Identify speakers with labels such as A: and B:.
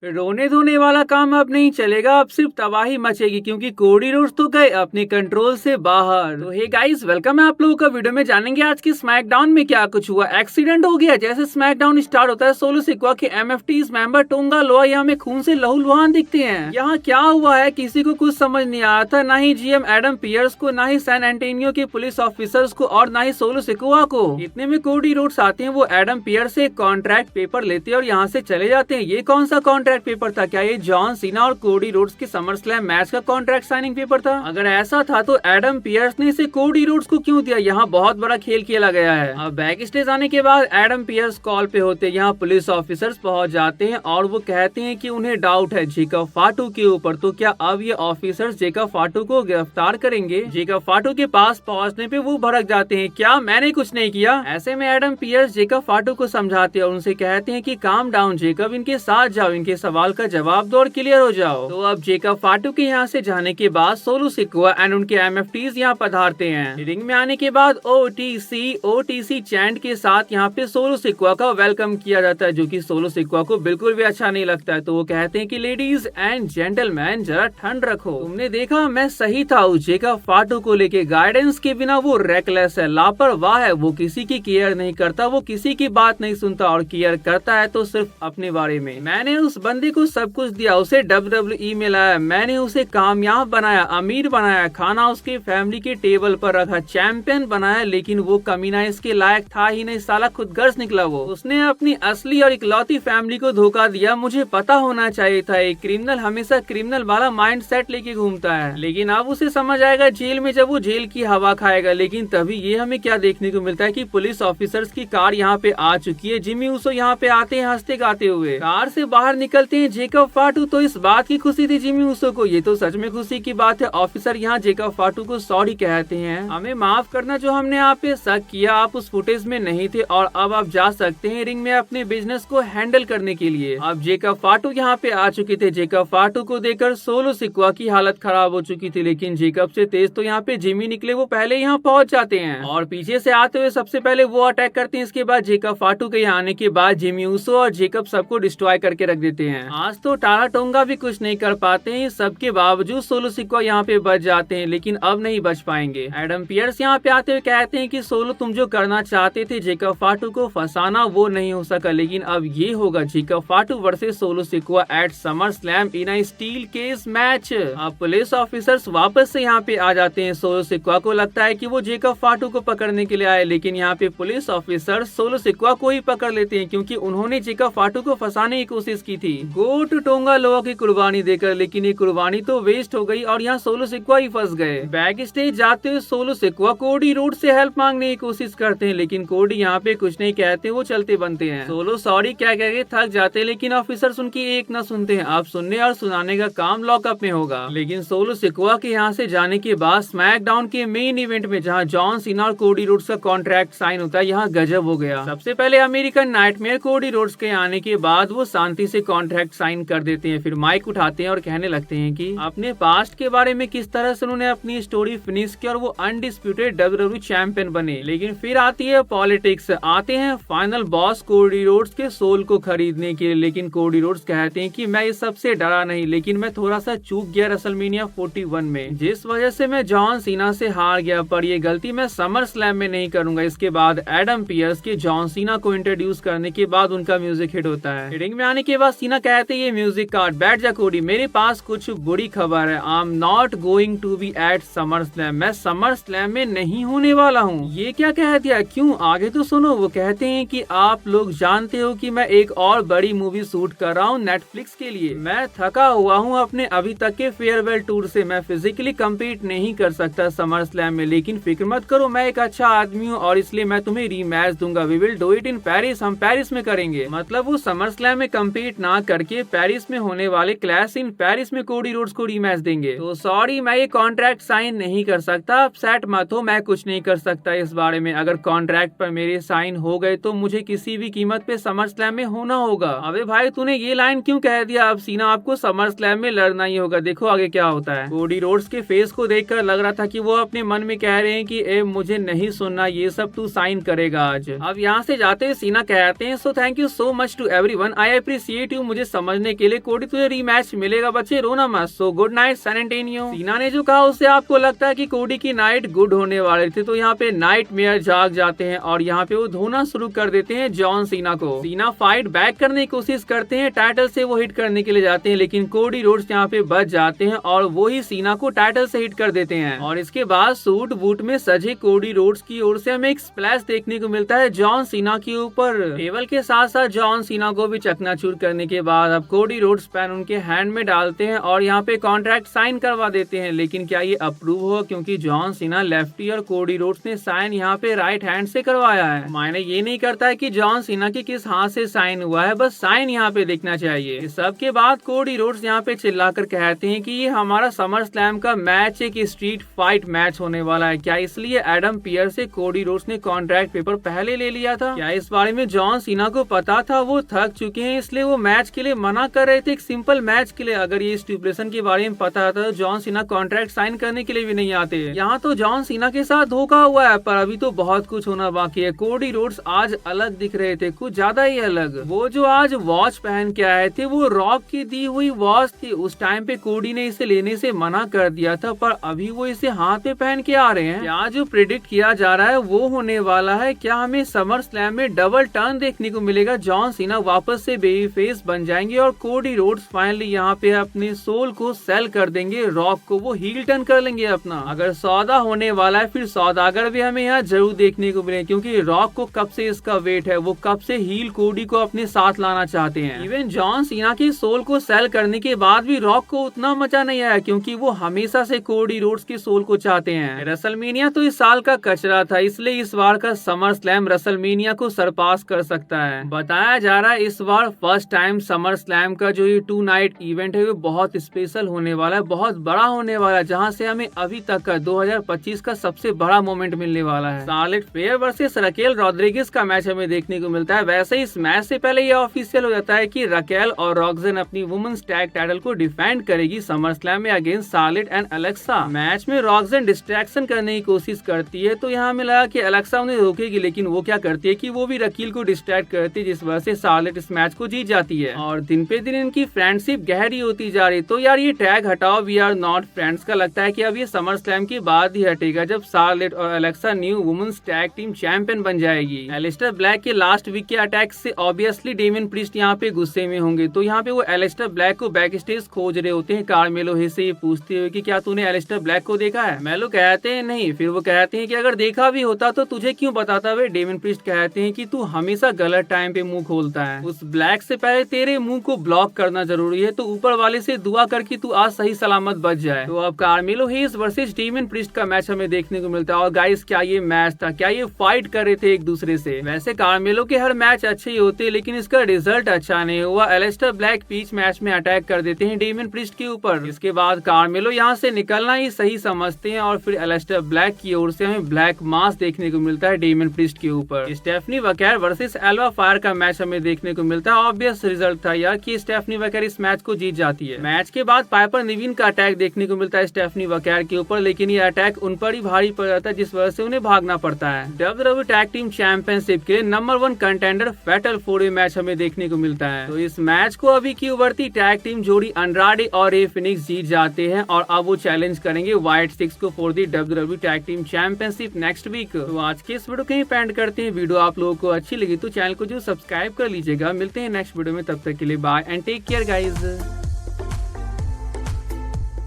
A: रोने धोने वाला काम अब नहीं चलेगा, अब सिर्फ तबाही मचेगी क्योंकि कोडी रोड्स तो गए अपने कंट्रोल से बाहर। तो हे गाइस, वेलकम है आप लोगों का। वीडियो में जानेंगे आज की स्मैकडाउन में क्या कुछ हुआ। एक्सीडेंट हो गया। जैसे स्मैकडाउन स्टार्ट होता है, सोलो सिक्वा के एमएफटीज मेंबर टोंगा लोआ यहाँ में खून से लहूलुहान दिखते हैं। यहाँ क्या हुआ है किसी को कुछ समझ नहीं आ रहा था, ना ही जीएम एडम पियर्स को, ना ही सैन एंटोनियो के पुलिस ऑफिसर्स को और ना ही सोलो सिक्वा को। इतने में कोडी रोड्स आते हैं, वो एडम पियर्स से कॉन्ट्रैक्ट पेपर लेते हैं और यहाँ से चले जाते हैं। ये कौन सा कॉन्ट्रैक्ट पेपर था? क्या ये जॉन सीना और कोडी रोड्स के समर स्लैम मैच का कॉन्ट्रैक्ट साइनिंग पेपर था? अगर ऐसा था तो एडम पियर्स ने इसे कोडी रोड्स को क्यों दिया? यहाँ बहुत बड़ा खेल खेला गया है। अब बैक स्टेज आने के बाद एडम पियर्स कॉल पे होते, यहाँ पुलिस ऑफिसर्स पहुंच जाते हैं और वो कहते हैं कि उन्हें डाउट है जेकब फाटू के ऊपर। तो क्या अब ये ऑफिसर्स जेकब फाटू को गिरफ्तार करेंगे? जेकब फाटू के पास पहुंचने पे वो भड़क जाते हैं, क्या मैंने कुछ नहीं किया? ऐसे में एडम पियर्स जेकब फाटू को समझाते हैं और उनसे कहते हैं कि काम डाउन जेकब, इनके साथ जाओ, इनके सवाल का जवाब दो और क्लियर हो जाओ। तो अब जेकब फाटू के यहाँ से जाने के बाद सोलो सिक्वा एंड उनके एमएफटीज यहाँ पधारते हैं। रिंग में आने के बाद ओटीसी चैंट के साथ यहाँ पे सोलो सिक्वा का वेलकम किया जाता है, जो कि सोलो सिक्वा को बिल्कुल भी अच्छा नहीं लगता है। तो वो कहते हैं कि लेडीज एंड जेंटलमैन जरा ठंड रखो, तुमने देखा मैं सही था। जेकब फाटू को लेके गाइडेंस के बिना वो रेकलेस है, लापरवाह है, वो किसी की केयर नहीं करता, वो किसी की बात नहीं सुनता और केयर करता है तो सिर्फ अपने बारे में। मैंने उस बंदे को सब कुछ दिया, उसे WWE में लाया, मैंने उसे कामयाब बनाया, अमीर बनाया, खाना उसके फैमिली के टेबल पर रखा, चैंपियन बनाया, लेकिन वो कमीना इसके लायक था ही नहीं, साला खुदगर्ज निकला वो। उसने अपनी असली और इकलौती फैमिली को धोखा दिया। मुझे पता होना चाहिए था, एक क्रिमिनल हमेशा क्रिमिनल वाला माइंड सेट लेके घूमता है, लेकिन अब उसे समझ आएगा जेल में जब वो जेल की हवा खाएगा। लेकिन तभी ये हमें क्या देखने को मिलता है कि पुलिस ऑफिसर्स की कार यहाँ पे आ चुकी है। जिमी ऊसो यहाँ पे आते हैं हंसते गाते हुए, कार से बाहर निकलते हैं जेकब फाटू। तो इस बात की खुशी थी जिमी ऊसो को, ये तो सच में खुशी की बात है। ऑफिसर यहाँ जेकब फाटू को सॉरी कहते हैं, हमें माफ करना जो हमने आप पे शक किया, आप उस फुटेज में नहीं थे और अब आप जा सकते हैं रिंग में अपने बिजनेस को हैंडल करने के लिए। अब जेकब फाटू यहाँ पे आ चुके थे। जेकब फाटू को देखकर सोलो सिक्वा की हालत खराब हो चुकी थी, लेकिन जेकब से तेज तो यहाँ पे जिमी निकले, वो पहले यहाँ पहुंच जाते हैं और पीछे से आते हुए सबसे पहले वो अटैक करते हैं। इसके बाद जेकब फाटू के यहाँ आने के बाद जिमी ऊसो और जेकब सबको डिस्ट्रॉय करके रख देते हैं। आज तो टारा टोंगा भी कुछ नहीं कर पाते हैं, सबके बावजूद सोलो सिक्वा यहाँ पे बच जाते हैं, लेकिन अब नहीं बच पाएंगे। एडम पियर्स यहाँ पे आते हुए कहते हैं कि सोलो तुम जो करना चाहते थे जेकब फाटू को फंसाना, वो नहीं हो सका, लेकिन अब ये होगा Jacob Fatu versus Solo Sikoa at summer slam in a steel cage match. अब पुलिस ऑफिसर्स वापस से यहाँ पे आ जाते हैं। सोलो सिक्वा को लगता है कि वो जेकब फाटू को पकड़ने के लिए आए, लेकिन यहाँ पे पुलिस ऑफिसर सोलो सिक्वा को ही पकड़ लेते हैं क्योंकि उन्होंने जेकब फाटू को फंसाने की कोशिश की थी गोट टोंगा लोआ की कुर्बानी देकर, लेकिन ये कुर्बानी तो वेस्ट हो गई और यहाँ सोलो सिक्वा ही फंस गए। बैक स्टेज जाते हुए सोलो सिक्वा कोडी रोड से हेल्प मांगने की कोशिश करते हैं, लेकिन कोडी यहाँ पे कुछ नहीं कहते, वो चलते बनते हैं। सोलो सॉरी क्या कह के थक जाते हैं, लेकिन ऑफिसर्स उनकी एक न सुनते हैं। अब सुनने और सुनाने का काम लॉकअप में होगा। लेकिन सोलो सिक्वा के यहाँ से जाने के बाद स्मैकडाउन के मेन इवेंट में जहाँ जॉन सीना और कोडी रोड्स का कॉन्ट्रैक्ट साइन होता है, यहाँ गजब हो गया। सबसे पहले अमेरिकन नाइटमेयर कोडी रोड्स के आने के बाद वो शांति से कॉन्ट्रैक्ट साइन कर देते हैं, फिर माइक उठाते हैं और कहने लगते हैं कि अपने पास्ट के बारे में किस तरह से उन्होंने अपनी स्टोरी फिनिश की और वो अनडिस्प्यूटेड WWE चैंपियन बने। लेकिन फिर आती है पॉलिटिक्स, आते हैं फाइनल बॉस कोडी रोड्स के सोल को खरीदने के लिए। लेकिन कोडी रोड्स कहते हैं कि मैं इस सबसे डरा नहीं, लेकिन मैं थोड़ा सा चूक गया रेसलमेनिया 41 में, जिस वजह से मैं जॉन सीना से हार गया, पर ये गलती मैं समर स्लैम में नहीं करूंगा। इसके बाद एडम पियर्स के जॉन सीना को इंट्रोड्यूस करने के बाद उनका म्यूजिक हिट होता है। रिंग में आने के बाद सीना कहते हैं ये म्यूजिक कार्ड, बैठ जा कोडी, मेरे पास कुछ बुरी खबर है। I am not going to be at summer Slam, मैं समर स्लैम में नहीं होने वाला हूँ। ये क्या कह दिया, क्यों, आगे तो सुनो। वो कहते हैं कि आप लोग जानते हो कि मैं एक और बड़ी मूवी शूट कर रहा हूँ नेटफ्लिक्स के लिए, मैं थका हुआ हूँ अपने अभी तक के फेयरवेल टूर से, मैं फिजिकली कम्पीट नहीं कर सकता समर स्लैम में, लेकिन फिक्र मत करो, मैं एक अच्छा आदमी हूँ और इसलिए मैं तुम्हें रीमैच दूंगा। We will do it in Paris, हम पेरिस में करेंगे। मतलब वो समर स्लैम में कम्पीट ना करके पेरिस में होने वाले क्लैश इन पेरिस में कोडी रोड्स को रीमैच देंगे। तो सॉरी, मैं ये कॉन्ट्रैक्ट साइन नहीं कर सकता, अपसेट मत हो, मैं कुछ नहीं कर सकता इस बारे में। अगर कॉन्ट्रैक्ट पर मेरे साइन हो गए तो मुझे किसी भी कीमत पे समर स्लैम में होना होगा। अबे भाई तूने ये लाइन क्यों कह दिया, अब सीना आपको समर स्लैम में लड़ना ही होगा, देखो आगे क्या होता है। कोडी रोड्स के फेस को देखकर लग रहा था कि वो अपने मन में कह रहे हैं कि ए मुझे नहीं सुनना, ये सब तू साइन करेगा आज। अब यहाँ से जाते हुए सीना कहते हैं, so thank you so much to everyone, I appreciate you मुझे समझने के लिए। कोडी तुझे रीमैच मिलेगा बच्चे, रोना मत। So good night San Antonio. Cena ने जो कहा उससे आपको लगता है कि कोडी की नाइट गुड होने वाले थे, तो यहाँ पे नाइटमेयर जाग जाते हैं और यहाँ पे वो धोना शुरू कर देते हैं जॉन सीना को। सीना फाइट बैक करने की कोशिश करते हैं, टाइटल से वो हिट करने के लिए जाते हैं, लेकिन कोडी रोड्स यहाँ पे बच जाते हैं और वो ही सीना को टाइटल से हिट कर देते हैं। और इसके बाद सूट बूट में सजे कोडी रोड्स की ओर से हमें एक स्प्लैश देखने को मिलता है जॉन सीना के ऊपर। टेबल के साथ साथ जॉन सीना को भी चकनाचूर करने के बाद अब कोडी रोड्स पेन उनके हैंड में डालते हैं और यहाँ पे कॉन्ट्रैक्ट साइन करवा देते हैं। लेकिन क्या ये अप्रूव हुआ, क्योंकि जॉन सीना लेफ्टी और कोडी रोड्स ने साइन यहाँ पे राइट हैंड से करवाया है। मायने ये नहीं करता है कि जॉन सीना के किस हाथ से साइन हुआ है, बस साइन यहाँ पे देखना चाहिए। इस सब के बाद कोडी रोड्स यहाँ पे चिल्लाकर कहते हैं कि ये हमारा समर स्लैम का मैच एक स्ट्रीट फाइट मैच होने वाला है। क्या इसलिए एडम पियर्स से कोडी रोड्स ने कॉन्ट्रैक्ट पेपर पहले ले लिया था? क्या इस बारे में जॉन सीना को पता था? वो थक चुके हैं इसलिए वो मैच के लिए मना कर रहे थे, एक सिंपल मैच के लिए। अगर ये स्टिपुलेशन के बारे में पता था तो जॉन सीना कॉन्ट्रैक्ट साइन करने के लिए भी नहीं आते। यहाँ तो जॉन सीना के साथ धोखा हुआ है, पर अभी तो बहुत कुछ होना बाकी है। कोडी रोड्स आज अलग दिख रहे थे, कुछ ज्यादा ही अलग। वो जो आज वॉच पहन के आए थे वो रॉक की दी हुई वॉच थी। उस टाइम पे कोडी ने इसे लेने से मना कर दिया था, पर अभी वो इसे हाथ में पहन के आ रहे हैं। क्या जो प्रेडिक्ट किया जा रहा है वो होने वाला है? क्या हमें समर स्लैम में डबल टर्न देखने को मिलेगा? जॉन सीना वापस से बेबी फेस बन जाएंगे और कोडी रोड्स फाइनली यहाँ पे अपने सोल को सेल कर देंगे, रॉक को वो हील टर्न कर लेंगे अपना। अगर सौदा होने वाला है फिर सौदागर भी हमें यहाँ जरूर देखने को मिले, क्योंकि रॉक को कब से इसका वेट है, वो कब से हील कोडी को अपने साथ लाना चाहते हैं। इवन जॉन सीना के सोल को सेल करने के बाद भी रॉक को उतना मजा नहीं आया, क्योंकि वो हमेशा से कोडी रोड्स के सोल को चाहते हैं। रेसलमेनिया तो इस साल का कचरा था, इसलिए इस बार का समर स्लैम रेसलमेनिया को सरपास कर सकता है। बताया जा रहा है इस बार फर्स्ट टाइम समर स्लैम का जो ये 2 नाइट इवेंट है वो बहुत स्पेशल होने वाला है, बहुत बड़ा होने वाला है, जहाँ से हमें अभी तक का 2025 का सबसे बड़ा मोमेंट मिलने वाला है। Charlotte Flair versus Raquel Rodriguez का मैच हमें देखने को मिलता है। वैसे ही इस मैच से पहले यह ऑफिशियल हो जाता है कि रकेल और रॉक्सन अपनी वुमेन्स टैग टाइटल को डिफेंड करेगी समर स्लैम में against Charlotte and Alexa. Match में रॉक्सन डिस्ट्रैक्शन करने की कोशिश करती है, तो यहाँ मिला कि अलेक्सा उन्हें रोकेगी, लेकिन वो क्या करती है कि वो भी रकील को डिस्ट्रैक्ट करती है, जिस वजह से शार्लेट इस मैच को जीत जाती है। और दिन पे दिन इनकी फ्रेंडशिप गहरी होती जा रही। तो यार ये टैग हटाओ, वी आर नॉट फ्रेंड्स का लगता है कि अब ये समर स्लैम के बाद ही हटेगा, जब शार्लेट और Alexa new women's tag team champion बन जाएगी। एलिस्टर ब्लैक के लास्ट वीक के अटैक से ऑब्वियसली डेमियन प्रीस्ट यहाँ पे गुस्से में होंगे, तो यहाँ पे वो एलिस्टर ब्लैक को बैक स्टेज खोज रहे होते हैं, कार्मेलो से ये पूछते हुए कि क्या तूने एलिस्टर ब्लैक को देखा है? मेलो कहते हैं नहीं, फिर वो कहते हैं कि अगर देखा भी होता तो तुझे क्यों बताता? वे डेमियन प्रीस्ट कहते हैं कि तू हमेशा गलत टाइम पे मुंह खोलता है, उस ब्लैक से पहले तेरे मुंह को ब्लॉक करना जरूरी है, तो ऊपर वाले से दुआ करके तू आज सही सलामत बच जाए। तो अब कार्मेलो हेस वर्सेस डेमियन प्रीस्ट का मैच हमें देखने को मिलता है। और गाइस क्या ये मैच था? क्या ये फाइट कर रहे थे एक दूसरे से? वैसे कार्मेलो के हर मैच अच्छे ही होते हैं, लेकिन इसका रिजल्ट अच्छा नहीं हुआ। एलिस्टर ब्लैक बीच मैच में अटैक कर देते हैं डेमियन प्रीस्ट के ऊपर। इसके बाद कार्मेलो यहाँ से निकलना ही सही समझते हैं और फिर एलिस्टर ब्लैक की ओर से हमें ब्लैक मास देखने को मिलता है डेमियन प्रीस्ट के ऊपर। स्टेफनी वकैर वर्सेस एल्वा फायर का मैच हमें देखने को मिलता है। ऑब्वियस रिजल्ट था यार कि स्टेफनी वकैर इस मैच को जीत जाती है। मैच के बाद पाइपर निविन का अटैक देखने को मिलता है स्टेफनी वकैर के ऊपर, लेकिन ये अटैक उन पर ही भारी पड़ जाता है, जिस वजह से उन्हें भागना पड़ता है। WWE टैग टीम चैंपियनशिप के नंबर 1 कंटेंडर फैटल 4 मैच हमें देखने को मिलता है। तो इस मैच को अभी की उभरती टैग टीम जोड़ी अंड्राडे और रे फिनिक्स जीत जाते हैं और अब वो चैलेंज करेंगे व्हाइट सिक्स को for the WWE tag team championship next week. तो आज के इस वीडियो को यहीं एंड करते हैं। वीडियो आप लोगों को अच्छी लगी तो चैनल को जो सब्सक्राइब कर लीजिएगा। मिलते हैं नेक्स्ट वीडियो में, तब तक के लिए bye and take care guys.